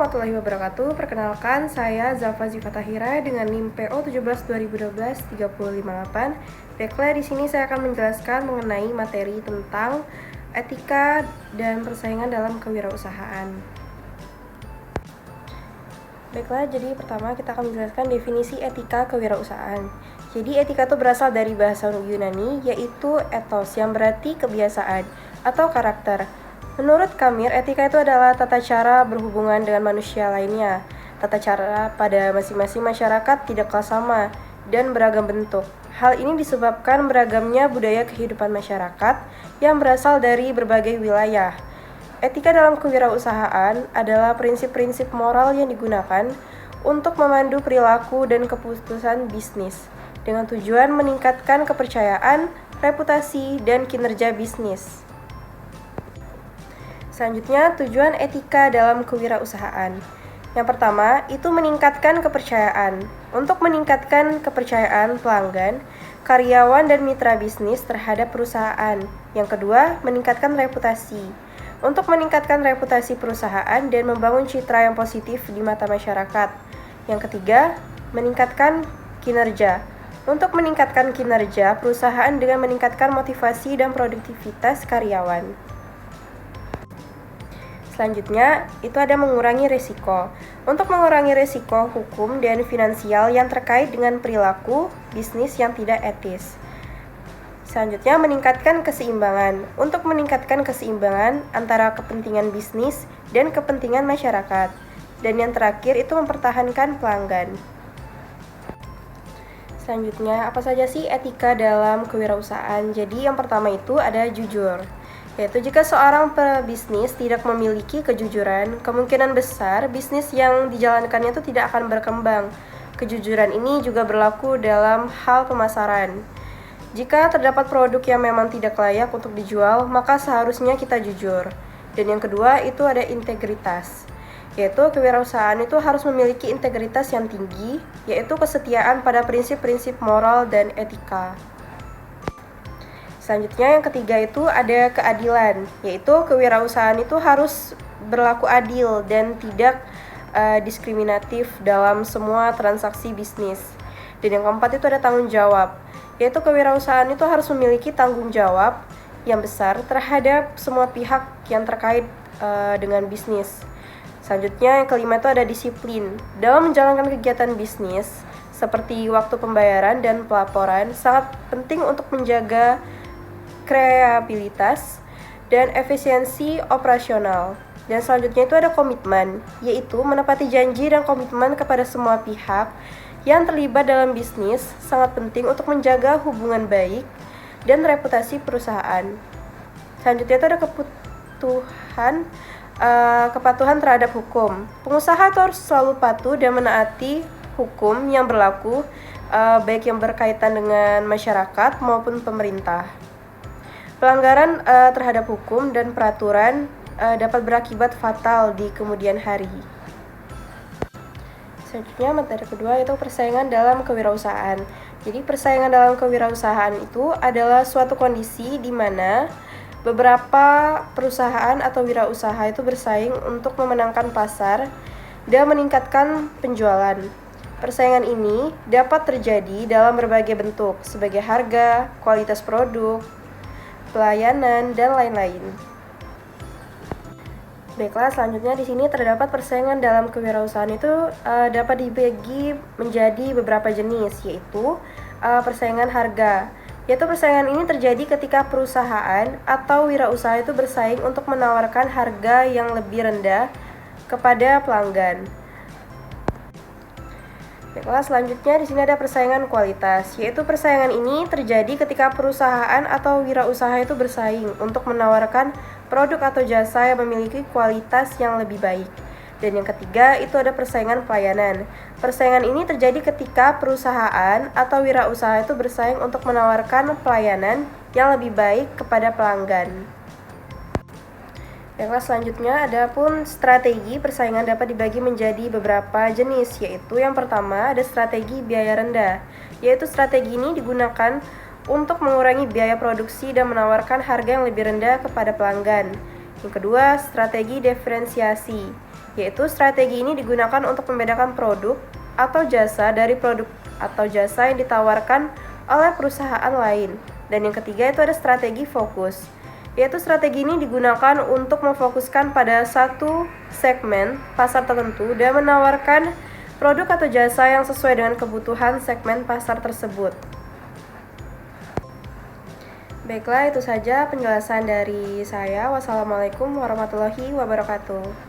warahmatullahi wabarakatuh. Perkenalkan, saya Zalfa Zifatahira dengan NIM PO 17 2012 3058. Baiklah, di sini saya akan menjelaskan mengenai materi tentang etika dan persaingan dalam kewirausahaan. Baiklah, jadi pertama kita akan menjelaskan definisi etika kewirausahaan. Jadi etika itu berasal dari bahasa Yunani, yaitu ethos yang berarti kebiasaan atau karakter. Menurut Kamir, etika itu adalah tata cara berhubungan dengan manusia lainnya. Tata cara pada masing-masing masyarakat tidaklah sama dan beragam bentuk. Hal ini disebabkan beragamnya budaya kehidupan masyarakat yang berasal dari berbagai wilayah. Etika dalam kewirausahaan adalah prinsip-prinsip moral yang digunakan untuk memandu perilaku dan keputusan bisnis dengan tujuan meningkatkan kepercayaan, reputasi, dan kinerja bisnis. Selanjutnya, tujuan etika dalam kewirausahaan. Yang pertama, itu meningkatkan kepercayaan. Untuk meningkatkan kepercayaan pelanggan, karyawan, dan mitra bisnis terhadap perusahaan. Yang kedua, meningkatkan reputasi. Untuk meningkatkan reputasi perusahaan dan membangun citra yang positif di mata masyarakat. Yang ketiga, meningkatkan kinerja. Untuk meningkatkan kinerja perusahaan dengan meningkatkan motivasi dan produktivitas karyawan. Selanjutnya, itu ada mengurangi risiko. Untuk mengurangi risiko hukum dan finansial yang terkait dengan perilaku bisnis yang tidak etis. Selanjutnya, meningkatkan keseimbangan. Untuk meningkatkan keseimbangan antara kepentingan bisnis dan kepentingan masyarakat. Dan yang terakhir, itu mempertahankan pelanggan. Selanjutnya, apa saja sih etika dalam kewirausahaan? Jadi, yang pertama itu ada jujur. Yaitu jika seorang pebisnis tidak memiliki kejujuran, kemungkinan besar bisnis yang dijalankannya itu tidak akan berkembang. Kejujuran ini juga berlaku dalam hal pemasaran. Jika terdapat produk yang memang tidak layak untuk dijual, maka seharusnya kita jujur. Dan yang kedua itu ada integritas. Yaitu kewirausahaan itu harus memiliki integritas yang tinggi, yaitu kesetiaan pada prinsip-prinsip moral dan etika. Selanjutnya yang ketiga itu ada keadilan, yaitu kewirausahaan itu harus berlaku adil dan tidak diskriminatif dalam semua transaksi bisnis. Dan yang keempat itu ada tanggung jawab, yaitu kewirausahaan itu harus memiliki tanggung jawab yang besar terhadap semua pihak yang terkait dengan bisnis. Selanjutnya yang kelima itu ada disiplin. Dalam menjalankan kegiatan bisnis, seperti waktu pembayaran dan pelaporan, sangat penting untuk menjaga kreativitas dan efisiensi operasional. Dan selanjutnya itu ada komitmen, yaitu menepati janji dan komitmen kepada semua pihak yang terlibat dalam bisnis sangat penting untuk menjaga hubungan baik dan reputasi perusahaan. Selanjutnya itu ada kepatuhan terhadap hukum. Pengusaha itu harus selalu patuh dan menaati hukum yang berlaku, baik yang berkaitan dengan masyarakat maupun pemerintah. Pelanggaran terhadap hukum dan peraturan dapat berakibat fatal di kemudian hari. Selanjutnya materi kedua itu persaingan dalam kewirausahaan. Jadi persaingan dalam kewirausahaan itu adalah suatu kondisi di mana beberapa perusahaan atau wirausaha itu bersaing untuk memenangkan pasar dan meningkatkan penjualan. Persaingan ini dapat terjadi dalam berbagai bentuk, sebagai harga, kualitas produk, pelayanan, dan lain-lain. Baiklah, selanjutnya di sini terdapat persaingan dalam kewirausahaan itu dapat dibagi menjadi beberapa jenis, yaitu persaingan harga. Yaitu persaingan ini terjadi ketika perusahaan atau wirausaha itu bersaing untuk menawarkan harga yang lebih rendah kepada pelanggan. Baiklah, selanjutnya di sini ada persaingan kualitas, yaitu persaingan ini terjadi ketika perusahaan atau wirausaha itu bersaing untuk menawarkan produk atau jasa yang memiliki kualitas yang lebih baik. Dan yang ketiga itu ada persaingan pelayanan. Persaingan ini terjadi ketika perusahaan atau wirausaha itu bersaing untuk menawarkan pelayanan yang lebih baik kepada pelanggan. Baiklah, selanjutnya ada pun strategi persaingan dapat dibagi menjadi beberapa jenis, yaitu yang pertama ada strategi biaya rendah, yaitu strategi ini digunakan untuk mengurangi biaya produksi dan menawarkan harga yang lebih rendah kepada pelanggan. Yang kedua, strategi diferensiasi, yaitu strategi ini digunakan untuk membedakan produk atau jasa dari produk atau jasa yang ditawarkan oleh perusahaan lain. Dan yang ketiga itu ada strategi fokus, yaitu strategi ini digunakan untuk memfokuskan pada satu segmen pasar tertentu dan menawarkan produk atau jasa yang sesuai dengan kebutuhan segmen pasar tersebut. Baiklah, itu saja penjelasan dari saya. Wassalamualaikum warahmatullahi wabarakatuh.